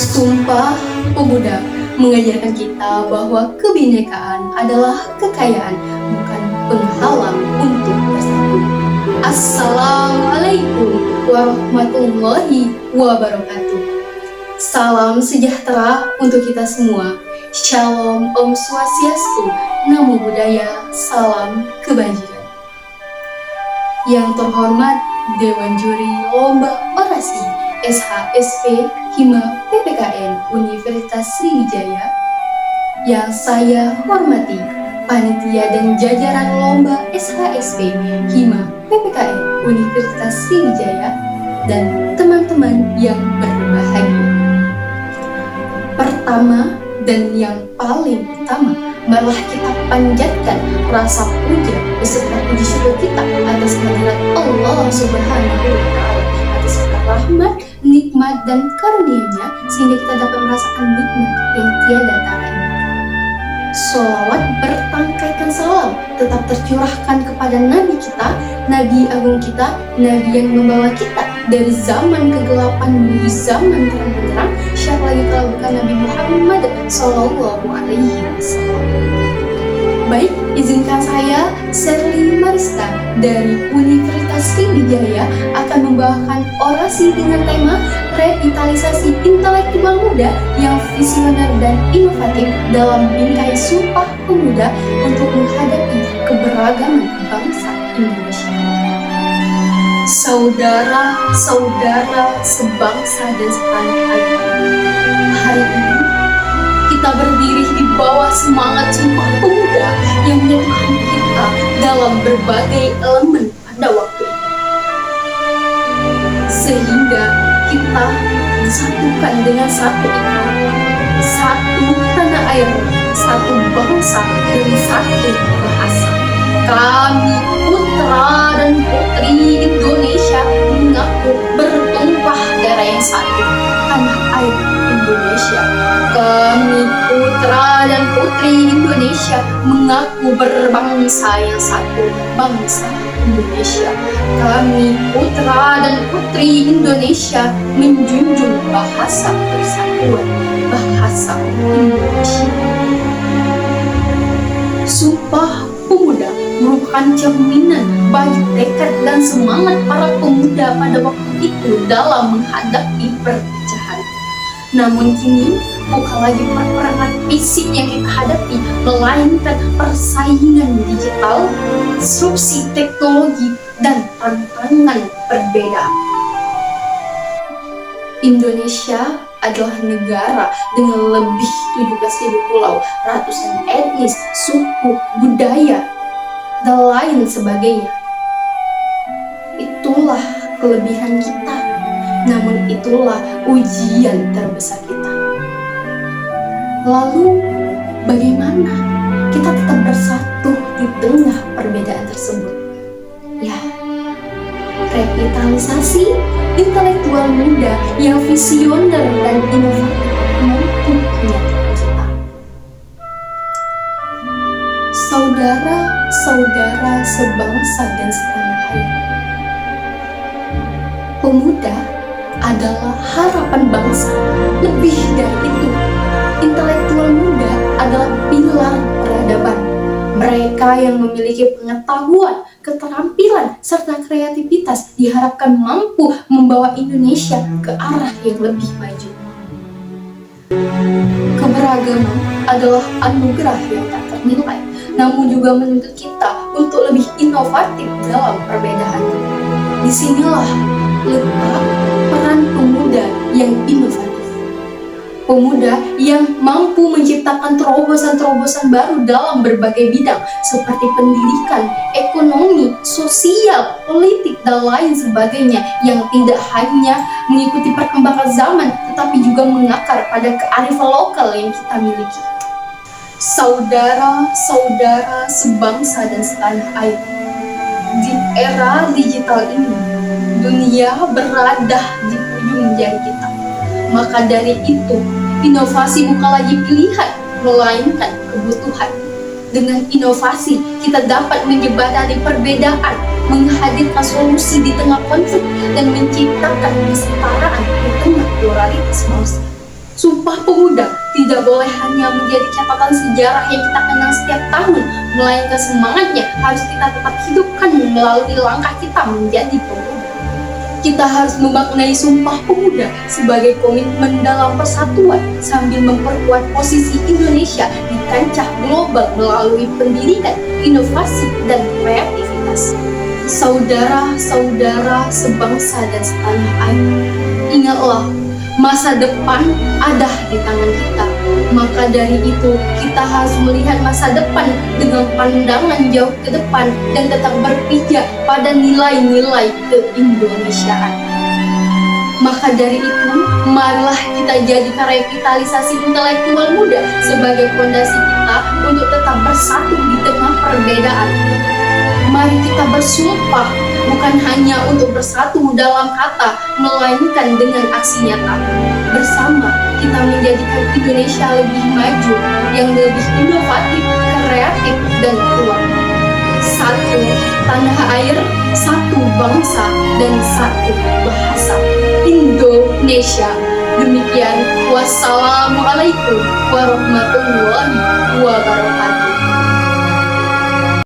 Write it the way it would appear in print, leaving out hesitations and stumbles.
Sumpah Pemuda mengajarkan kita bahwa kebinekaan adalah kekayaan, bukan penghalang untuk bersatu. Assalamualaikum warahmatullahi wabarakatuh. Salam sejahtera untuk kita semua. Shalom, Om Swastiastu, Namo Buddhaya, salam kebajikan. Yang terhormat Dewan Juri Lomba Orasi SHSP Hima PPKN Universitas Sriwijaya, yang saya hormati panitia dan jajaran Lomba SHSP Hima PPKN Universitas Sriwijaya, dan teman-teman yang berbahagia. Pertama dan yang paling utama, marilah kita panjatkan rasa puja beserta puji syukur kita atas kehadirat Allah Subhanahu wa Ta'ala, atas rahmat, nikmat dan karunia-Nya, sehingga kita dapat merasakan nikmat yang tiada tara ini. Sholawat bertangkaikan salam tetap tercurahkan kepada Nabi kita, Nabi agung kita, Nabi yang membawa kita dari zaman kegelapan menuju zaman terang benderang. Siapa lagi kalau bukan Nabi Muhammad Sallallahu Alaihi Wasallam. Baik, izinkan saya, Sherly Marista dari Universitas Sriwijaya, akan membawakan orasi dengan tema revitalisasi intelektual muda yang visioner dan inovatif dalam bingkai Sumpah Pemuda untuk menghadapi keberagaman bangsa Indonesia. Saudara-saudara sebangsa dan setanah air, hari ini kita berdiri di bawah semangat Sumpah Pemuda yang menyatukan kita dalam berbagai elemen pada waktu itu, sehingga kita disatukan dengan satu ikatan, satu tanah air, satu bangsa, dan satu bahasa. Kami putra dan putri Indonesia mengaku bertumpah darah yang satu, tanah air Indonesia. Kami putra dan putri Indonesia mengaku berbangsa yang satu, bangsa Indonesia. Kami putra dan putri Indonesia menjunjung bahasa persatuan, bahasa Indonesia. Sumpah Pemuda merupakan cerminan bagi tekad dan semangat para pemuda pada waktu itu dalam menghadapi perpecahan. Namun kini bukan lagi peperangan fisik yang kita hadapi, melainkan persaingan digital, disrupsi teknologi, dan tantangan perbedaan. Indonesia adalah negara dengan lebih 17.000 pulau, ratusan etnis, suku, budaya, dan lain sebagainya. Itulah kelebihan kita, namun itulah ujian terbesar kita. Lalu bagaimana kita tetap bersatu di tengah perbedaan tersebut? Ya, revitalisasi intelektual muda yang visioner dan inovatif mampu menyatukan kita. Saudara-saudara sebangsa dan setanah air, pemuda adalah harapan bangsa. Lebih dari itu, intelektual muda adalah pilar peradaban. Mereka yang memiliki pengetahuan, keterampilan, serta kreativitas diharapkan mampu membawa Indonesia ke arah yang lebih maju. Keberagaman adalah anugerah yang tak ternilai, namun juga menuntut kita untuk lebih inovatif dalam perbedaan. Disinilah letak peran pemuda yang inovatif. Pemuda yang mampu menciptakan terobosan-terobosan baru dalam berbagai bidang seperti pendidikan, ekonomi, sosial, politik, dan lain sebagainya, yang tidak hanya mengikuti perkembangan zaman tetapi juga mengakar pada kearifan lokal yang kita miliki. Saudara-saudara sebangsa dan setanah air, di era digital ini dunia berada di ujung jari kita. Maka dari itu, inovasi bukan lagi pilihan, melainkan kebutuhan. Dengan inovasi, kita dapat menjembatani perbedaan, menghadirkan solusi di tengah konflik, dan menciptakan kesetaraan di tengah pluralitas bangsa. Sumpah Pemuda tidak boleh hanya menjadi catatan sejarah yang kita kenang setiap tahun, melainkan semangatnya harus kita tetap hidupkan melalui langkah kita menjadi pemuda. Kita harus memaknai Sumpah Pemuda sebagai komitmen dalam persatuan sambil memperkuat posisi Indonesia di kancah global melalui pendidikan, inovasi, dan kreativitas. Saudara-saudara sebangsa dan setanah air, ingatlah, masa depan ada di tangan kita. Maka dari itu, kita harus melihat masa depan dengan pandangan jauh ke depan dan tetap berpijak pada nilai-nilai keindonesiaan. Maka dari itu, marilah kita jadikan revitalisasi intelektual muda sebagai fondasi kita untuk tetap bersatu di tengah perbedaan. Mari kita bersumpah bukan hanya untuk bersatu dalam kata, melainkan dengan aksi nyata. Bersama kita menjadikan Indonesia lebih maju, yang lebih inovatif, kreatif, dan kuat. Satu tanah air, satu bangsa, dan satu bahasa. Indonesia. Demikian, wassalamualaikum warahmatullahi wabarakatuh.